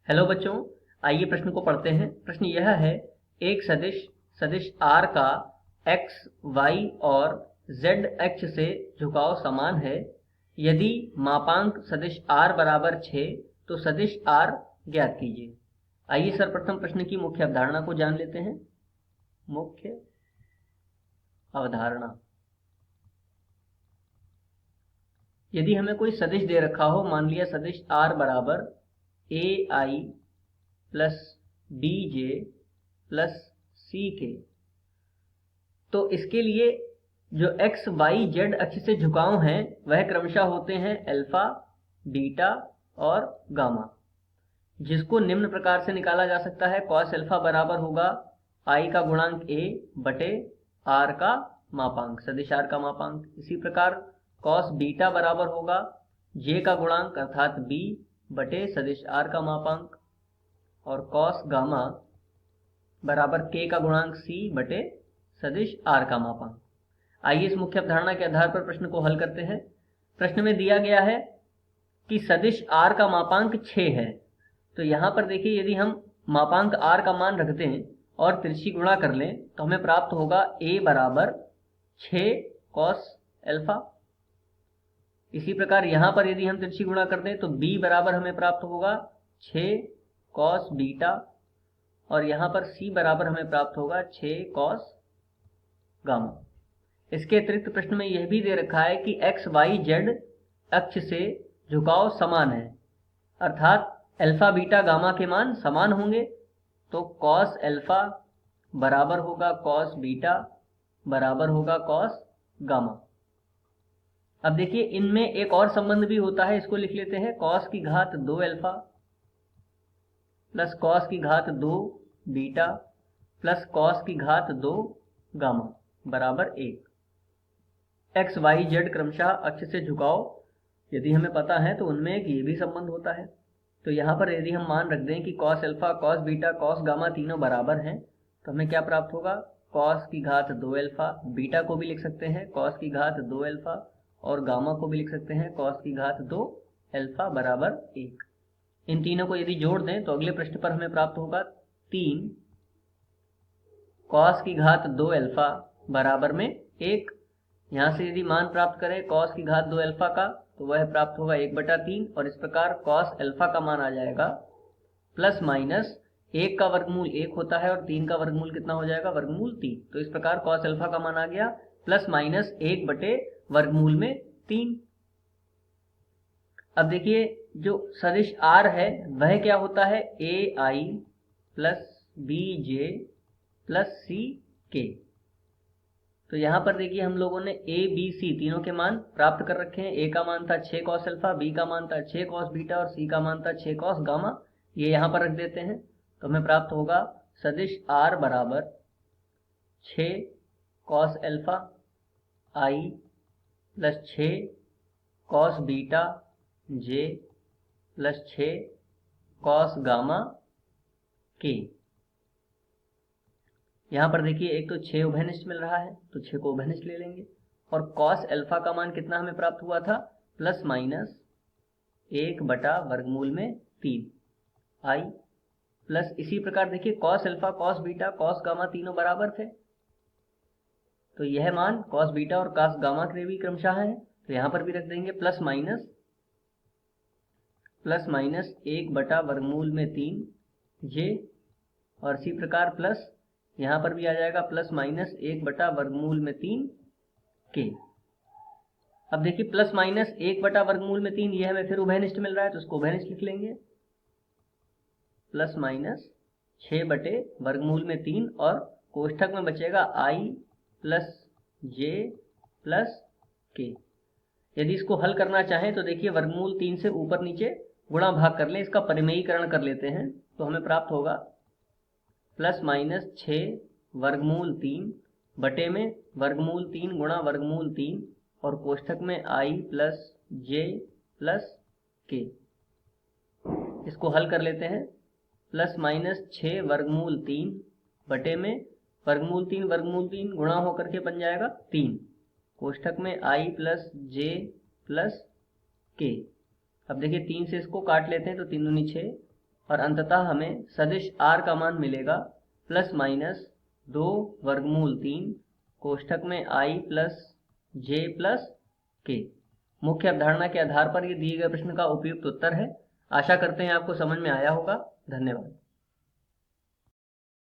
Hello बच्चों, आइए प्रश्न को पढ़ते हैं। प्रश्न यह है, एक सदिश r का x, y और z अक्ष से झुकाव समान है। यदि मापांक सदिश r बराबर 6 तो सदिश r ज्ञात कीजिए। आइए सर्वप्रथम प्रश्न की मुख्य अवधारणा को जान लेते हैं। मुख्य अवधारणा, यदि हमें कोई सदिश दे रखा हो, मान लिया सदिश r बराबर ai plus bj plus ck, तो इसके लिए जो x, y, z अक्ष से झुकाव हैं वह क्रमशः होते हैं अल्फा, बीटा और गामा, जिसको निम्न प्रकार से निकाला जा सकता है। कॉस अल्फा बराबर होगा i का गुणांक a बटे r का मापांक, सदिश r का मापांक। इसी प्रकार कॉस बीटा बराबर होगा j का गुणांक अर्थात b बटे सदिश r का मापांक, और कॉस गामा बराबर k का गुणांक c बटे सदिश r का मापांक। आइए इस मुख्य अवधारणा के आधार पर प्रश्न को हल करते हैं। प्रश्न में दिया गया है कि सदिश r का मापांक 6 है। तो यहाँ पर देखिए, यदि हम मापांक r का मान रख दें और तिरछी गुणा कर लें तो हमें प्राप्त होगा a बराबर 6 कॉस अल्फा। इसी प्रकार यहाँ पर यदि हम तिरछी गुणा कर दें तो b बराबर हमें प्राप्त होगा 6 कॉस बीटा, और यहाँ पर c बराबर हमें प्राप्त होगा 6 कॉस गामा। इसके अतिरिक्त प्रश्न में यह भी दे रखा है कि x, y, z अक्ष से झुकाव समान है, अर्थात अल्फा, बीटा, गामा के मान समान होंगे। तो कॉस अल्फा बराबर होगा कॉस बीटा बराबर होगा कॉस गामा। अब देखिए, इनमें एक और संबंध भी होता है, इसको लिख लेते हैं। कॉस की घात 2 अल्फा प्लस कॉस की घात 2 बीटा प्लस कॉस की घात 2 गामा बराबर 1। एक्स, वाई, जेड क्रमशः अक्ष से झुकाव यदि हमें पता है तो उनमें एक ये भी संबंध होता है। तो यहाँ पर यदि हम मान रख दें कि cos alpha, cos beta, cos gamma तीनों बराबर हैं, तो हमें क्या प्राप्त होगा? कॉस की घात 2 अल्फा, बीटा को भी लिख सकते हैं कॉस की घात 2 अल्फा, और गामा को भी लिख सकते हैं कॉस की घात 2 अल्फा बराबर 1। इन तीनों को यदि जोड़ दें तो अगले पृष्ठ पर हमें प्राप्त होगा 3 कॉस की घात 2 अल्फा बराबर में 1। यहाँ से यदि मान प्राप्त करें कॉस की घात 2 अल्फा का, तो वह प्राप्त होगा 1/3, और इस प्रकार कॉस अल्फा का मान आ जाएगा प्लस माइनस 1 का वर्गमूल 1 होता है और 3 का वर्गमूल कितना हो जाएगा? वर्गमूल 3। तो इस प्रकार कॉस अल्फा का मान आ गया प्लस माइनस 1/वर्गमूल में 3। अब देखिए, जो सदिश r है वह क्या होता है? ai plus bj plus ck। तो यहाँ पर देखिए, हम लोगों ने a, b, c तीनों के मान प्राप्त कर रखे हैं। a का मान था 6 कॉस अल्फा, b का मान था 6 कॉस बीटा और c का मान था 6 कॉस गामा। ये यहाँ पर रख देते हैं तो हमें प्राप्त होगा सदिश r बराबर 6 cos alpha i plus 6 cos beta j plus 6 cos gamma k। यहाँ पर देखिए, एक तो 6 उभयनिष्ठ मिल रहा है तो 6 को उभयनिष्ठ ले लेंगे, और कॉस अल्फा का मान कितना हमें प्राप्त हुआ था? प्लस माइनस 1/वर्गमूल में 3 i, प्लस इसी प्रकार देखिए cos alpha, cos beta, cos gamma तीनों बराबर थे, तो यह मान कॉस बीटा और कॉस गामा के भी क्रमशः है, तो यहाँ पर भी रख देंगे प्लस माइनस 1/वर्गमूल में 3 j, और इसी प्रकार प्लस यहाँ पर भी आ जाएगा प्लस माइनस 1/वर्गमूल में 3 k। अब देखिए, प्लस माइनस 1/वर्गमूल में 3 ये हमें फिर उभयनिष्ठ मिल रहा है तो उसको उभयनिष्ठ लिख लेंगे। प्लस माइनस 6/वर्गमूल में 3, और कोष्ठक में बचेगा i plus j plus k। यदि इसको हल करना चाहें तो देखिए, वर्गमूल 3 से ऊपर नीचे गुणा भाग कर लें, इसका परिमेयीकरण कर लेते हैं तो हमें प्राप्त होगा प्लस माइनस 6 वर्गमूल 3 बटे में वर्गमूल 3 गुणा वर्गमूल 3, और कोष्ठक में i plus j plus k। इसको हल कर लेते हैं। प्लस माइनस 6 वर्गमूल 3 बटे में वर्गमूल 3 गुणा होकर के बन जाएगा 3, कोष्ठक में i plus j plus k। अब देखिए, 3 से इसको काट लेते हैं तो 3 दूनी 6 और अंततः हमें सदिश r का मान मिलेगा प्लस माइनस 2 वर्गमूल 3 कोष्ठक में i plus j plus k। मुख्य अवधारणा के आधार पर ये दिए गए प्रश्न का उपयुक्त उत्तर है। आशा करते हैं आपको समझ में आया होगा। धन्यवाद।